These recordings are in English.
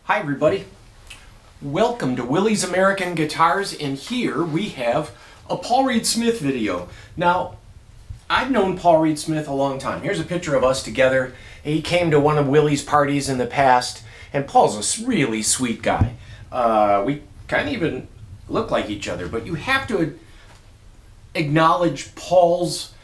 Hi everybody, welcome to Willie's American Guitars, and here we have a Paul Reed Smith video. Now, I've known Paul Reed Smith a long time. Here's a picture of us together. He came to one of Willie's parties in the past, and Paul's a really sweet guy. We kind of even look like each other, but you have to acknowledge Paul's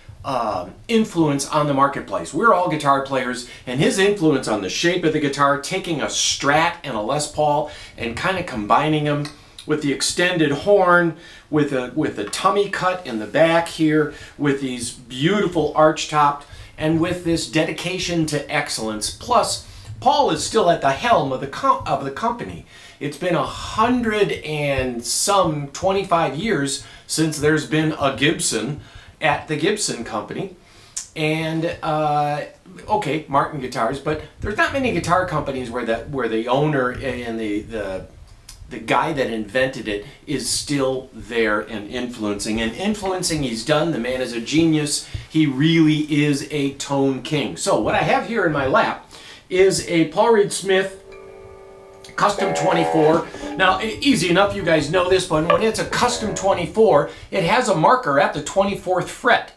influence on the marketplace. We're all guitar players, and his influence on the shape of the guitar, taking a Strat and a Les Paul and kind of combining them with the extended horn, with the tummy cut in the back here, with these beautiful arch-topped, and with this dedication to excellence. Plus, Paul is still at the helm of the company. It's been 25 years since there's been a Gibson at the Gibson company, and okay, Martin Guitars, but there's not many guitar companies where the owner and the guy that invented it is still there and influencing. He's done. The man is a genius. He really is a tone king. So what I have here in my lap is a Paul Reed Smith Custom 24. Now, easy enough, you guys know this, but when it's a Custom 24, it has a marker at the 24th fret.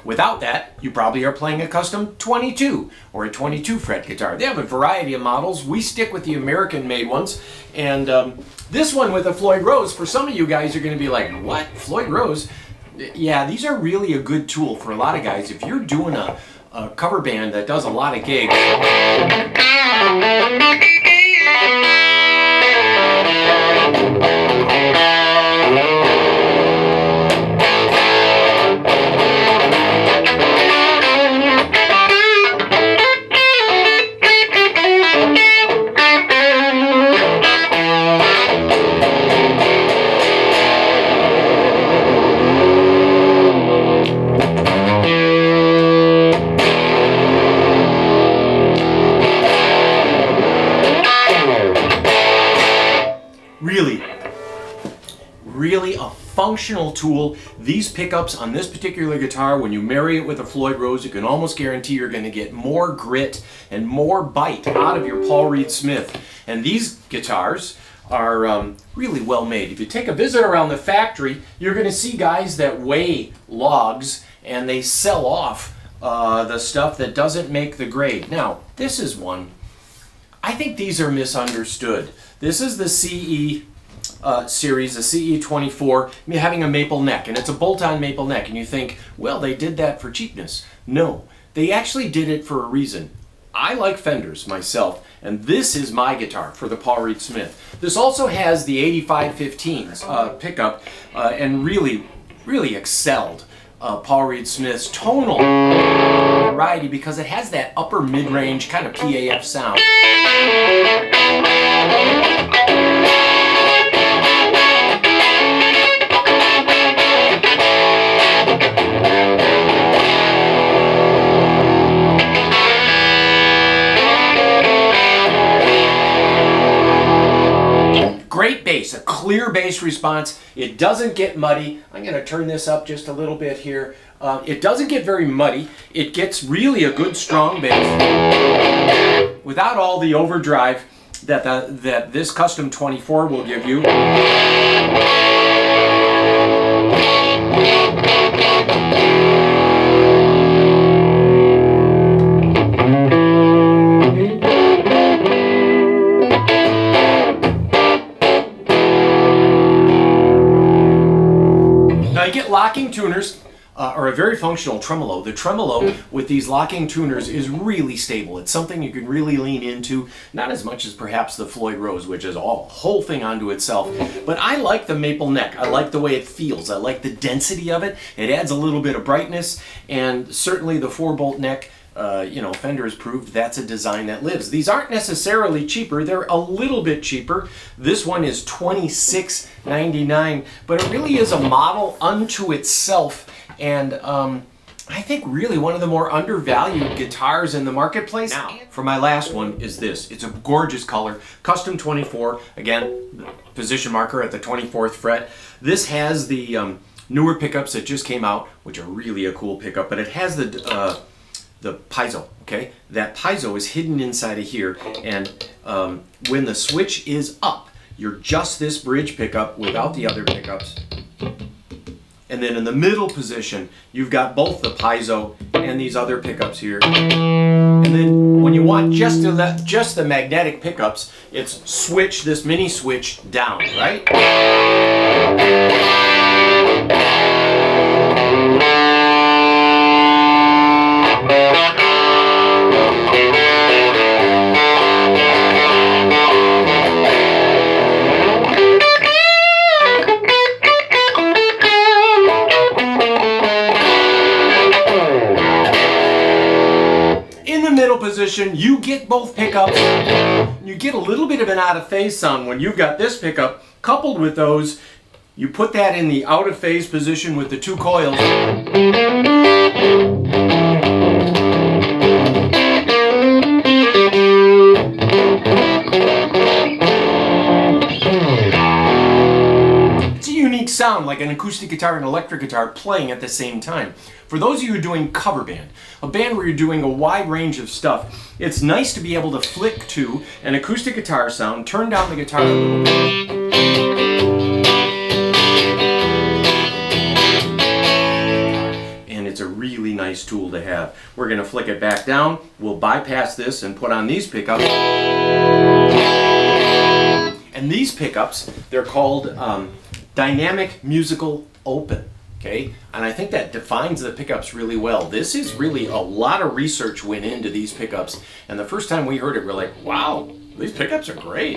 Without that, you probably are playing a Custom 22 or a 22 fret guitar. They have a variety of models. We stick with the American-made ones. And this one with a Floyd Rose, for some of you guys, you're going to be like, what? Floyd Rose? Yeah, these are really a good tool for a lot of guys. If you're doing a cover band that does a lot of gigs, really a functional tool. These pickups on this particular guitar, when you marry it with a Floyd Rose, you can almost guarantee you're going to get more grit and more bite out of your Paul Reed Smith. And these guitars are really well made. If you take a visit around the factory, you're going to see guys that weigh logs and they sell off the stuff that doesn't make the grade. Now, this is one. I think these are misunderstood. This is the CE series, the CE24, having a maple neck, and it's a bolt-on maple neck, and you think, well, they did that for cheapness. No, they actually did it for a reason. I like Fenders myself, and this is my guitar for the Paul Reed Smith. This also has the 8515s pickup, and really excelled Paul Reed Smith's tonal variety because it has that upper mid-range kind of PAF sound. Great bass, a clear bass response. It doesn't get muddy. I'm going to turn this up just a little bit here. It doesn't get very muddy. It gets really a good strong bass without all the overdrive that this Custom 24 will give you. Now you get locking tuners, or a very functional tremolo. The tremolo with these locking tuners is really stable. It's something you can really lean into, not as much as perhaps the Floyd Rose, which is a whole thing unto itself. But I like the maple neck. I like the way it feels. I like the density of it. It adds a little bit of brightness, and certainly the 4-bolt neck, Fender has proved that's a design that lives. These aren't necessarily cheaper. They're a little bit cheaper. This one is $26.99, but it really is a model unto itself, and I think really one of the more undervalued guitars in the marketplace. Now, for my last one is this. It's a gorgeous color, Custom 24. Again, position marker at the 24th fret. This has the newer pickups that just came out, which are really a cool pickup, but it has the the piezo, okay? That piezo is hidden inside of here, and when the switch is up, you're just this bridge pickup without the other pickups. And then in the middle position, you've got both the piezo and these other pickups here. And then when you want just the magnetic pickups, it's switch, this mini switch down, right? Position, you get both pickups. You get a little bit of an out of phase sound when you've got this pickup coupled with those. You put that in the out of phase position with the two coils. It's a unique sound, like an acoustic guitar and electric guitar playing at the same time. For those of you who are doing cover band, a band where you're doing a wide range of stuff, it's nice to be able to flick to an acoustic guitar sound, turn down the guitar a little bit. And it's a really nice tool to have. We're going to flick it back down, we'll bypass this and put on these pickups. And these pickups, they're called dynamic musical open. Okay, and I think that defines the pickups really well. This is really a lot of research went into these pickups, and the first time we heard it, we're like, wow, these pickups are great.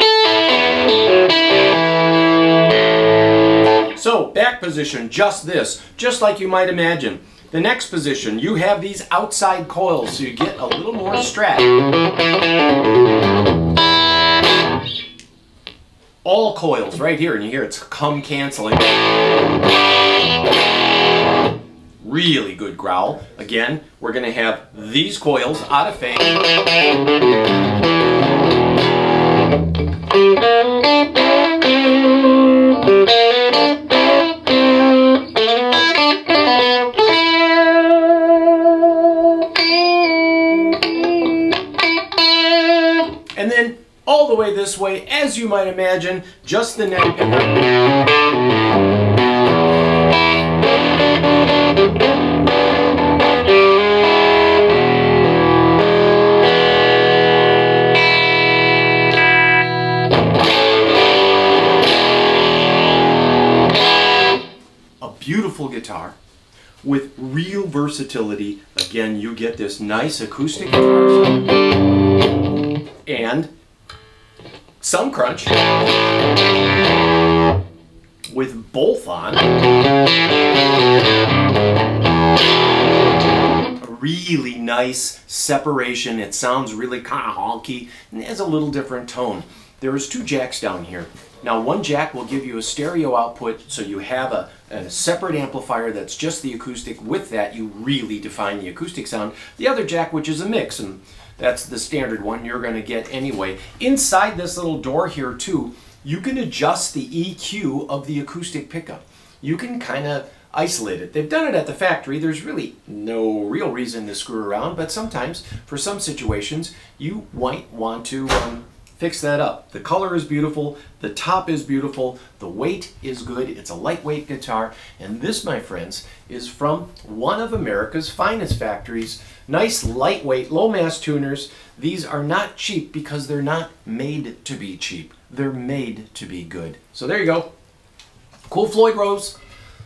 So, back position, just this, just like you might imagine. The next position, you have these outside coils, so you get a little more strat. All coils right here, and you hear it's come canceling. Really good growl. Again, we're going to have these coils out of phase. And then all the way this way, as you might imagine, just the neck pickup. Beautiful guitar with real versatility. Again, you get this nice acoustic guitar sound and some crunch with both on. A really nice separation. It sounds really kind of honky and has a little different tone. There's two jacks down here. Now, one jack will give you a stereo output, so you have a separate amplifier that's just the acoustic. With that, you really define the acoustic sound. The other jack, which is a mix, and that's the standard one you're going to get anyway. Inside this little door here, too, you can adjust the EQ of the acoustic pickup. You can kind of isolate it. They've done it at the factory. There's really no real reason to screw around, but sometimes, for some situations, you might want to fix that up. The color is beautiful, the top is beautiful, the weight is good, it's a lightweight guitar, and this, my friends, is from one of America's finest factories. Nice, lightweight, low-mass tuners. These are not cheap because they're not made to be cheap. They're made to be good. So there you go. Cool Floyd Rose,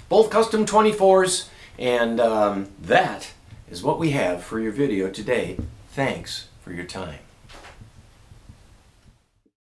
both custom 24s, and that is what we have for your video today. Thanks for your time.